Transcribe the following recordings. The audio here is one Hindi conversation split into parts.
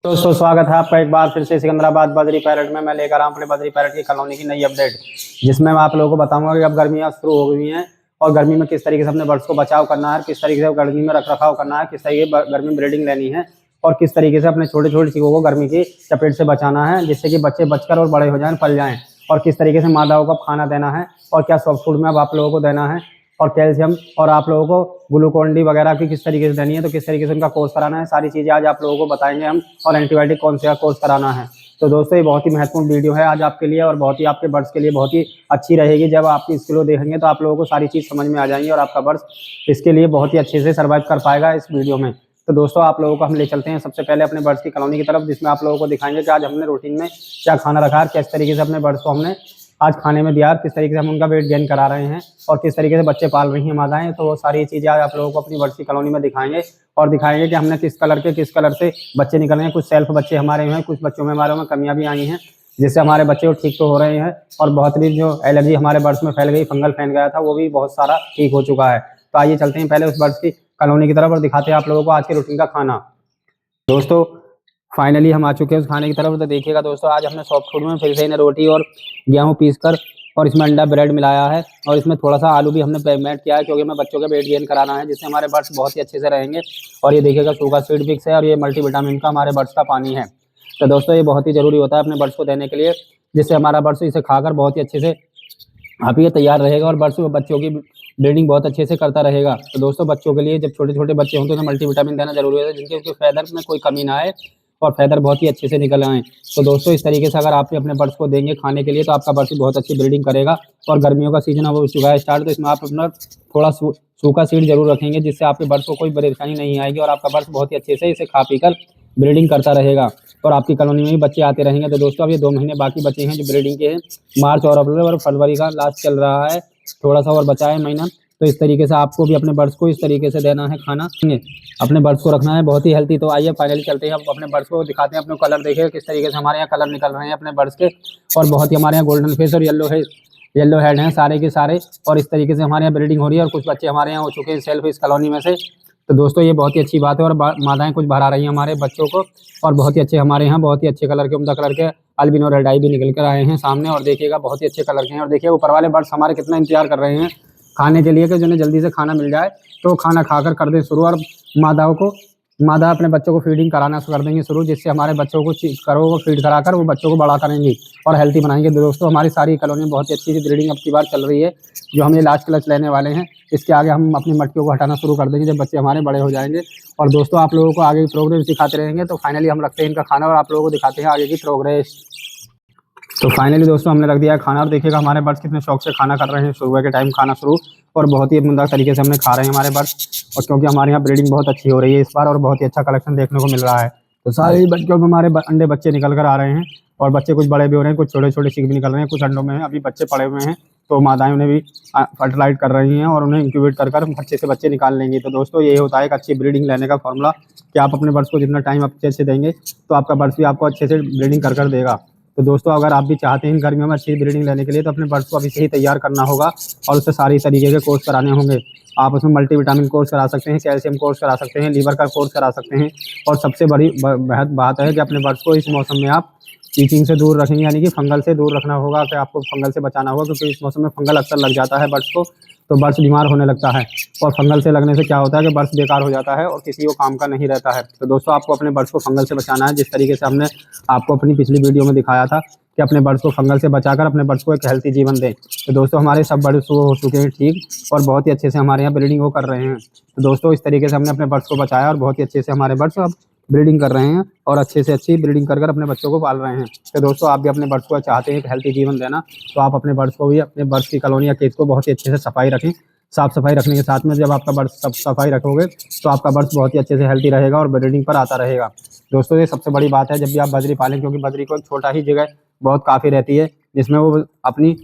दोस्तों स्वागत है आपका एक बार फिर से सिकंदराबाद बजरी पैरेट में। मैं लेकर आऊँ अपने बजरी पैरेट की कॉलोनी की नई अपडेट, जिसमें मैं आप लोगों को बताऊंगा कि अब गर्मियाँ शुरू हो गई हैं और गर्मी में किस तरीके से अपने बर्ड्स को बचाव करना है, किस तरीके से गर्मी में रख रखाव करना है, किस तरीके गर्मी में ब्रीडिंग लेनी है और किस तरीके से अपने छोटे छोटे चीज़ों को गर्मी की चपेट से बचाना है, जिससे कि बच्चे बचकर और बड़े हो जाएं, पल जाएं। और किस तरीके से मादाओं को खाना देना है और क्या सॉफ्ट फूड में अब आप लोगों को देना है, और कैल्शियम और आप लोगों को ग्लूकोन डी वगैरह की किस तरीके से देनी है, तो किस तरीके से उनका कोर्स कराना है, सारी चीज़ें आज आप लोगों को बताएंगे हम। और एंटीबायोटिक कौन सा कोर्स कराना है। तो दोस्तों ये बहुत ही महत्वपूर्ण वीडियो है आज आपके लिए और बहुत ही आपके बर्ड्स के लिए बहुत ही अच्छी रहेगी। जब आप इसको देखेंगे तो आप लोगों को सारी चीज़ समझ में आ जाएंगी और आपका बर्ड्स इसके लिए बहुत ही अच्छे से सर्वाइव कर पाएगा इस वीडियो में। तो दोस्तों आप लोगों को हम ले चलते हैं सबसे पहले अपने बर्ड्स की कॉलोनी की तरफ, जिसमें आप लोगों को दिखाएंगे कि आज हमने रूटीन में क्या खाना रखा है, किस तरीके से अपने बर्ड्स को हमने आज खाने में दिया, किस तरीके से हम उनका वेट गेन करा रहे हैं और किस तरीके से बच्चे पाल रही हैं मादाएं। तो वो सारी चीज़ें आज आप लोगों को अपनी बर्ड्स की कॉलोनी में दिखाएंगे और दिखाएंगे कि हमने किस कलर से बच्चे निकल रहे हैं। कुछ सेल्फ बच्चे हमारे हैं, कुछ बच्चों में हमारे में कमियां भी आई हैं, जिससे हमारे बच्चे ठीक तो हो रहे हैं और बहुत ही जो एलर्जी हमारे बर्ड्स में फैल गई, फंगल फैल गया था, वो भी बहुत सारा ठीक हो चुका है। तो आइए चलते हैं पहले उस बर्ड्स की कॉलोनी की तरफ और दिखाते हैं आप लोगों को आज के रूटीन का खाना। दोस्तों फाइनली हम आ चुके हैं उस खाने की तरफ। तो देखिएगा दोस्तों, आज हमने सॉफ्ट फूड में फिर से इन्हें रोटी और गेहूं पीसकर और इसमें अंडा ब्रेड मिलाया है और इसमें थोड़ा सा आलू भी हमने पेमेंट किया है, क्योंकि हमें बच्चों का वेट गेन कराना है, जिससे हमारे बर्ड्स बहुत ही अच्छे से रहेंगे। और ये देखिएगा सूखा सीड मिक्स है और ये मल्टीविटामिन का हमारे बर्ड्स का पानी है। तो दोस्तों ये बहुत ही ज़रूरी होता है अपने बर्ड्स को देने के लिए, जिससे हमारा बर्ड्स इसे खाकर बहुत ही अच्छे से आप ये तैयार रहेगा और बच्चों की ब्रीडिंग बहुत अच्छे से करता रहेगा। तो दोस्तों बच्चों के लिए जब छोटे छोटे बच्चे हों तो उन्हें मल्टीविटामिन देना जरूरी है, जिनके उसके फैदर में कोई कमी ना आए और फैदर बहुत ही अच्छे से निकल आए। तो दोस्तों इस तरीके से अगर आप अपने बर्ड्स को देंगे खाने के लिए तो आपका बर्ड्स बहुत अच्छी ब्रीडिंग करेगा। और गर्मियों का सीजन अब हो चुका है स्टार्ट, तो इसमें आप अपना थोड़ा सूखा सीड जरूर रखेंगे, जिससे आपके बर्ड्स को कोई परेशानी नहीं आएगी और आपका बर्ड्स बहुत ही अच्छे से इसे खा पी कर ब्रीडिंग करता रहेगा और आपकी कॉलोनी में भी बच्चे आते रहेंगे। तो दोस्तों अब ये 2 महीने बाकी बचे हैं जो ब्रीडिंग के हैं, मार्च और अप्रैल और फरवरी का लास्ट चल रहा है, थोड़ा सा और बचा है महीना। तो इस तरीके से आपको भी अपने बर्ड्स को इस तरीके से देना है खाना, अपने बर्ड्स को रखना है बहुत ही हेल्थी। तो आइए फाइनली चलते हैं, हम अपने बर्ड्स को दिखाते हैं। अपने कलर देखिए किस तरीके से हमारे यहाँ कलर निकल रहे हैं अपने बर्ड्स के, और बहुत ही हमारे यहाँ गोल्डन फेस और येलो हेड हैं सारे के सारे। और इस तरीके से हमारे यहाँ ब्रीडिंग हो रही है और कुछ बच्चे हमारे यहाँ हो चुके हैं सेल्फ इस कॉलोनी में से। तो दोस्तों ये बहुत ही अच्छी बात है और मादाएं कुछ भरा रही हैं हमारे बच्चों को, और बहुत ही अच्छे हमारे यहाँ बहुत ही अच्छे कलर के उम्दा कलर के अल्बिनो रेड आई भी निकल कर आए हैं सामने। और देखिएगा बहुत ही अच्छे कलर के हैं और देखिए ऊपर वाले बर्ड्स हमारे कितना इंतजार कर रहे हैं खाने के लिए कि जिन्हें जल्दी से खाना मिल जाए, तो खाना खाकर कर दें शुरू। और मादा अपने बच्चों को फीडिंग कराना कर देंगे शुरू, जिससे हमारे बच्चों को फीड कराकर वो बच्चों को बड़ा करेंगे और हेल्थी बनाएंगे। दोस्तों हमारी सारी कॉलोनी में बहुत ही अच्छी सी ब्रीडिंग अब की बार चल रही है, जो हम ये लास्ट क्लच लेने वाले हैं। इसके आगे हम अपनी मटकियों को हटाना शुरू कर देंगे जब बच्चे हमारे बड़े हो जाएंगे। और दोस्तों आप लोगों को आगे की प्रोग्रेस दिखाते रहेंगे। तो फाइनली हम रखते हैं इनका खाना और आप लोगों को दिखाते हैं आगे की प्रोग्रेस। तो फाइनली दोस्तों हमने रख दिया है खाना और देखिएगा हमारे बर्ड्स कितने शौक से खाना कर रहे हैं, सुबह के टाइम खाना शुरू, और बहुत ही उम्दा तरीके से हमने खा रहे हैं हमारे बर्ड्स। और क्योंकि हमारे यहाँ ब्रीडिंग बहुत अच्छी हो रही है इस बार और बहुत ही अच्छा कलेक्शन देखने को मिल रहा है, तो सारे ही बच्चों में हमारे अंडे बच्चे निकल कर आ रहे हैं और बच्चे कुछ बड़े भी हो रहे हैं, कुछ छोटे छोटे सीख भी निकल रहे हैं, कुछ अंडों में अभी बच्चे पड़े हुए हैं। तो मादाएं उन्हें भी फर्टिलाइज कर रही हैं और उन्हें इंक्यूबेट कर अच्छे से बच्चे निकाल लेंगी। तो दोस्तों यही होता है एक अच्छी ब्रीडिंग लेने का फॉर्मूला, कि आप अपने बर्ड्स को जितना टाइम अच्छे से देंगे तो आपका बर्ड्स भी आपको अच्छे से ब्रीडिंग कर देगा। तो दोस्तों अगर आप भी चाहते हैं गर्मियों में अच्छी ब्रीडिंग लेने के लिए, तो अपने बर्ड्स को अभी से ही तैयार करना होगा और उससे सारी तरीके के कोर्स कराने होंगे। आप उसमें मल्टीविटामिन कोर्स करा सकते हैं, कैल्शियम कोर्स करा सकते हैं, लीवर का कोर्स करा सकते हैं। और सबसे बड़ी बात है कि अपने बर्ड्स को इस मौसम में आप टीचिंग से दूर रखेंगे, यानी कि फंगल से दूर रखना होगा, कि आपको फंगल से बचाना होगा, क्योंकि इस मौसम में फंगल अक्सर लग जाता है बर्ड्स को, तो बर्ड्स बीमार होने लगता है। और फंगल से लगने से क्या होता है कि बर्ड्स बेकार हो जाता है और किसी को काम का नहीं रहता है। तो दोस्तों आपको अपने बर्ड्स को फंगल से बचाना है, जिस तरीके से हमने आपको अपनी पिछली वीडियो में दिखाया था कि अपने बर्ड्स को फंगल से बचाकर अपने बर्ड्स को एक हेल्थी जीवन दें। तो दोस्तों हमारे सब बर्ड्स हो चुके हैं ठीक और बहुत ही अच्छे से हमारे यहाँ ब्रीडिंग वो कर रहे हैं। तो दोस्तों इस तरीके से हमने अपने बर्ड्स को बचाया और बहुत ही अच्छे से हमारे बर्ड्स अब ब्रीडिंग कर रहे हैं और अच्छे से अच्छी ब्रीडिंग कर अपने बच्चों को पाल रहे हैं। तो दोस्तों आप भी अपने बर्ड्स को चाहते हैं एक हेल्थी जीवन देना, तो आप अपने बर्ड्स को भी अपने बर्ड्स की कॉलोनी या केज को बहुत ही अच्छे से सफाई रखें। साफ सफाई रखने के साथ में जब आपका बर्ड्स सब सफाई रखोगे तो आपका बर्ड्स बहुत ही अच्छे से हेल्थी रहेगा और ब्रीडिंग पर आता रहेगा। दोस्तों ये सबसे बड़ी बात है जब भी आप बजरी पालें, क्योंकि बजरी को एक छोटा ही जगह बहुत काफ़ी रहती है जिसमें वो अपनी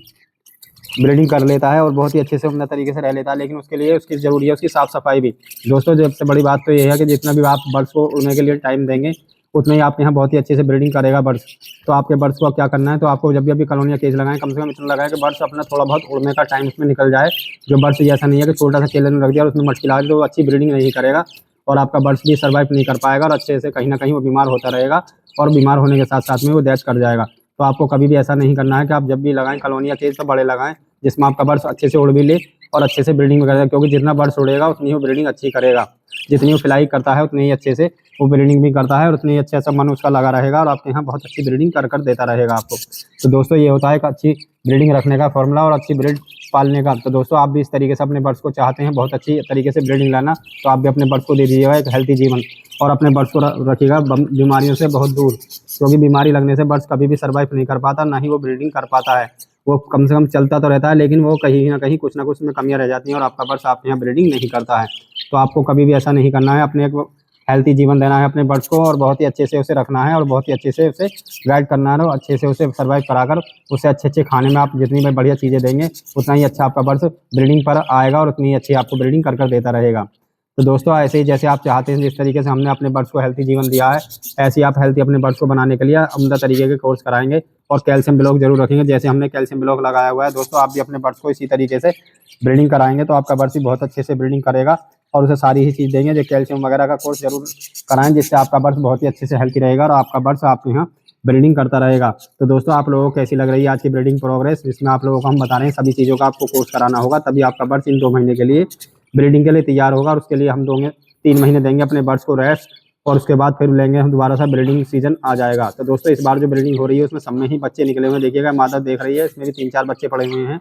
ब्रीडिंग कर लेता है और बहुत ही अच्छे से उम्दा तरीके से रह लेता है, लेकिन उसके लिए उसकी ज़रूरी है उसकी साफ़ सफाई भी। दोस्तों सबसे बड़ी बात तो ये है कि जितना भी आप बर्ड्स को उड़ने के लिए टाइम देंगे उतना ही आपके यहाँ बहुत ही अच्छे से ब्रीडिंग करेगा बर्ड्स। तो आपके बर्ड्स को क्या करना है, तो आपको जब भी अभी कॉलोनी या केज लगाएं कम से कम इतना लगाएं कि बर्ड्स अपना थोड़ा बहुत उड़ने का टाइम उसमें निकल जाए। जो बर्ड्स ऐसा नहीं है कि छोटा सा केज में रख दिया और उसमें मटकी लगा दी तो वो अच्छी ब्रीडिंग नहीं करेगा और आपका बर्ड्स भी सर्वाइव नहीं कर पाएगा और अच्छे से कहीं ना कहीं वो बीमार होता रहेगा और बीमार होने के साथ साथ में वो डेथ कर जाएगा। तो आपको कभी भी ऐसा नहीं करना है कि आप जब भी लगाएं कॉलोनी या केज तो बड़े लगाएं जिसमें आपका बर्ड्स अच्छे से उड़ भी ले और अच्छे से ब्रीडिंग करेगा, क्योंकि जितना बर्ड्स उड़ेगा उतनी ही वो ब्रीडिंग अच्छी करेगा। जितनी वो फ्लाई करता है उतनी ही अच्छे से वो ब्रीडिंग भी करता है और उतनी अच्छे से मन उसका लगा रहेगा और आपके यहाँ बहुत अच्छी ब्रीडिंग कर देता रहेगा आपको। तो दोस्तों ये होता है एक अच्छी ब्रीडिंग रखने का फॉर्मूला और अच्छी ब्रीड पालने का। तो दोस्तों आप भी इस तरीके से अपने बर्ड्स को चाहते हैं बहुत अच्छी तरीके से ब्रीडिंग लाना, तो आप भी अपने बर्ड्स को दे दीजिएगा एक हेल्थी जीवन और अपने बर्ड्स को रखिएगा बीमारियों से बहुत दूर, क्योंकि बीमारी लगने से बर्ड्स कभी भी सर्वाइव नहीं कर पाता, ना ही वो ब्रीडिंग कर पाता है। वो कम से कम चलता तो रहता है लेकिन वो कहीं ना कहीं कुछ ना कुछ में कमियां रह जाती हैं और आपका बर्ड्स आपके यहाँ ब्रीडिंग नहीं करता है। तो आपको कभी भी ऐसा नहीं करना है, अपने एक हेल्थी जीवन देना है अपने बर्ड्स को और बहुत ही अच्छे से उसे रखना है और बहुत ही अच्छे से उसे गाइड करना है और अच्छे से उसे सर्वाइव कराकर उसे अच्छे अच्छे खाने में आप जितनी भी बढ़िया चीज़ें देंगे उतना ही अच्छा आपका बर्ड्स ब्रीडिंग पर आएगा और उतनी ही अच्छी आपको ब्रीडिंग कर देता रहेगा। तो दोस्तों ऐसे ही जैसे आप चाहते हैं जिस तरीके से हमने अपने बर्ड्स को हेल्थी जीवन दिया है, ऐसे ही आप हेल्थी अपने बर्ड्स को बनाने के लिए उम्दा तरीके के कोर्स कराएंगे और कैल्शियम ब्लॉक जरूर रखेंगे जैसे हमने कैल्शियम ब्लॉक लगाया हुआ है। दोस्तों आप भी अपने बर्ड्स को इसी तरीके से ब्रीडिंग कराएंगे तो आपका बर्ड्स भी बहुत अच्छे से ब्रीडिंग करेगा और उसे सारी ही चीज़ देंगे। जो कैल्शियम वगैरह का कोर्स जरूर कराएं जिससे आपका बर्ड्स बहुत ही अच्छे से हेल्थी रहेगा और आपका बर्ड्स आपके यहाँ ब्रीडिंग करता रहेगा। तो दोस्तों आप लोगों को कैसी लग रही है आज की ब्रीडिंग प्रोग्रेस, जिसमें आप लोगों को हम बता रहे हैं सभी चीज़ों का आपको कोर्स कराना होगा, तभी आपका बर्ड्स इन 2 महीने के लिए ब्रीडिंग के लिए तैयार होगा और उसके लिए हम 3 महीने देंगे अपने बर्ड्स को रेस्ट और उसके बाद फिर लेंगे हम दोबारा सा ब्रीडिंग सीजन आ जाएगा। तो दोस्तों इस बार जो ब्रीडिंग हो रही है उसमें सब में ही बच्चे निकले हुए हैं, देखिएगा मादा देख रही है इसमें भी 3-4 बच्चे पड़े हुए हैं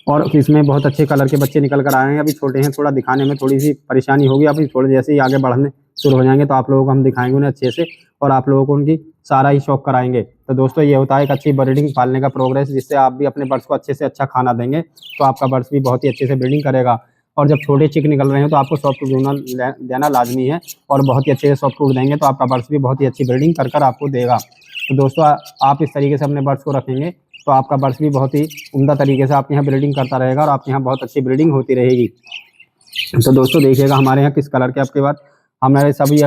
और इसमें बहुत अच्छे कलर के बच्चे निकल कर आए हैं। अभी छोटे हैं, थोड़ा दिखाने में थोड़ी सी परेशानी होगी, अभी थोड़े जैसे ही आगे बढ़ने शुरू हो जाएंगे तो आप लोगों को हम दिखाएंगे उन्हें अच्छे से और आप लोगों को उनकी सारा ही शौक कराएंगे। तो दोस्तों ये होता है एक अच्छी ब्रीडिंग पालने का प्रोग्रेस, जिससे आप भी अपने बर्ड्स को अच्छे से अच्छा खाना देंगे तो आपका बर्ड्स भी बहुत ही अच्छे से ब्रीडिंग करेगा। और जब छोटे चिक निकल रहे हैं तो आपको सॉफ्ट फूड देना लाजमी है और बहुत ही अच्छे से सॉफ्ट फूड देंगे तो आपका बर्ड्स भी बहुत ही अच्छी ब्रीडिंग कर आपको देगा। तो दोस्तों आप इस तरीके से अपने बर्ड्स को रखेंगे तो आपका बर्ड्स भी बहुत ही उम्दा तरीके से आपके यहाँ ब्रीडिंग करता रहेगा और आपके यहाँ बहुत अच्छी ब्रीडिंग होती रहेगी। तो दोस्तों देखिएगा हमारे यहाँ किस कलर के आपके बाद हमारे सभी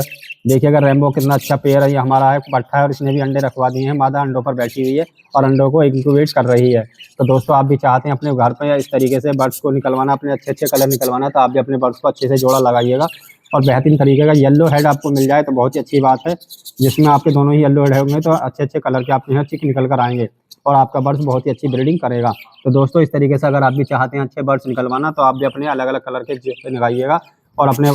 देखिएगा रेम्बो कितना अच्छा पेयर है, ये हमारा है पट्ठा है और इसने भी अंडे रखवा दिए हैं, मादा अंडों पर बैठी हुई है और अंडों को इंक्यूबेट कर रही है। तो दोस्तों आप भी चाहते हैं अपने घर पर या इस तरीके से बर्ड्स को निकलवाना, अपने अच्छे अच्छे कलर निकलवाना, तो आप भी अपने बर्ड्स को अच्छे से जोड़ा लगाइएगा और बेहतरीन तरीके का येलो हेड आपको मिल जाए तो बहुत ही अच्छी बात है, जिसमें आपके दोनों ही येलो हेड होंगे तो अच्छे अच्छे कलर के आपके यहाँ चिक निकल कर आएंगे और आपका बर्ड्स बहुत ही अच्छी ब्रीडिंग करेगा। तो दोस्तों इस तरीके से अगर आप भी चाहते हैं अच्छे बर्ड्स निकलवाना तो आप भी अपने अलग अलग कलर के लगाइएगा और अपने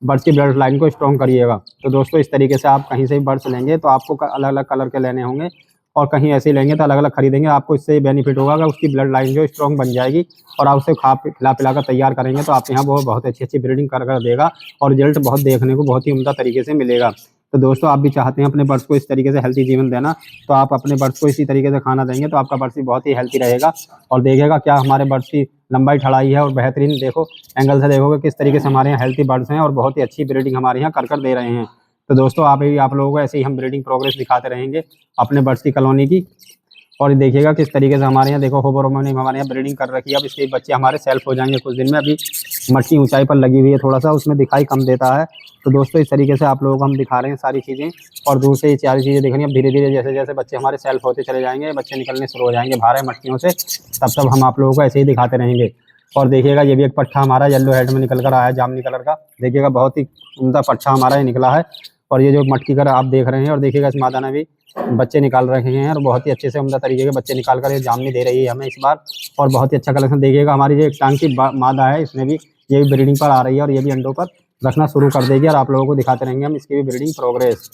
बर्ड्स की ब्लड लाइन को स्ट्रॉन्ग करिएगा। तो दोस्तों इस तरीके से आप कहीं से भी बर्ड्स लेंगे तो आपको अलग अलग कलर के लेने होंगे और कहीं ऐसे ही लेंगे तो अलग अलग खरीदेंगे, आपको इससे बेनिफिट होगा कि उसकी ब्लड लाइन जो स्ट्रॉन्ग बन जाएगी और आप उसे खिला पिला कर तैयार करेंगे तो आपके यहाँ वो बहुत अच्छी अच्छी ब्रीडिंग कर देगा और रिजल्ट बहुत देखने को बहुत ही उम्दा तरीके से मिलेगा। तो दोस्तों आप भी चाहते हैं अपने बर्ड्स को इस तरीके से हेल्थी जीवन देना तो आप अपने बर्ड्स को इसी तरीके से खाना देंगे तो आपका बर्ड्स भी बहुत ही हेल्थी रहेगा और देखिएगा क्या हमारे बर्ड्स की लंबाई ठड़ाई है और बेहतरीन देखो एंगल से देखोगे किस तरीके से हमारे यहाँ हेल्थी बर्ड्स हैं और बहुत ही अच्छी ब्रीडिंग हमारे यहाँ कर दे रहे हैं। तो दोस्तों आप लोगों को ऐसे ही हम ब्रीडिंग प्रोग्रेस दिखाते रहेंगे अपने बर्ड्स की कॉलोनी की और देखिएगा किस तरीके से हमारे यहाँ देखो होबरोमो ने हमारे यहाँ ब्रीडिंग कर रखी है। अब इसके बच्चे हमारे सेल्फ हो जाएंगे कुछ दिन में, अभी मट्टी ऊंचाई पर लगी हुई है थोड़ा सा उसमें दिखाई कम देता है। तो दोस्तों इस तरीके से आप लोगों को हम दिखा रहे हैं सारी चीज़ें और दूर से ये सारी चीज़ें दिख रही हैं। अब धीरे धीरे जैसे जैसे बच्चे हमारे सेल्फ होते चले जाएंगे, बच्चे निकलने शुरू हो जाएंगे बाहर है मट्टियों से, तब हम आप लोगों को ऐसे ही दिखाते रहेंगे। और देखिएगा ये भी एक पट्ठा हमारा येलो हेड में निकल कर आया है जामनी कलर का, देखिएगा बहुत ही उम्दा पट्ठा हमारा ये निकला है और ये जो मटकी कर आप देख रहे हैं और देखिएगा इस मादा ने भी बच्चे निकाल रखे हैं और बहुत ही अच्छे से उम्दा तरीके के बच्चे निकाल कर ये जामनी दे रही है हमें इस बार और बहुत ही अच्छा कलेक्शन। देखिएगा हमारी जो एक टांग की मादा है इसमें भी ये भी ब्रीडिंग पर आ रही है और ये भी अंडों पर रखना शुरू कर देगी और आप लोगों को दिखाते रहेंगे हम इसकी भी ब्रीडिंग प्रोग्रेस।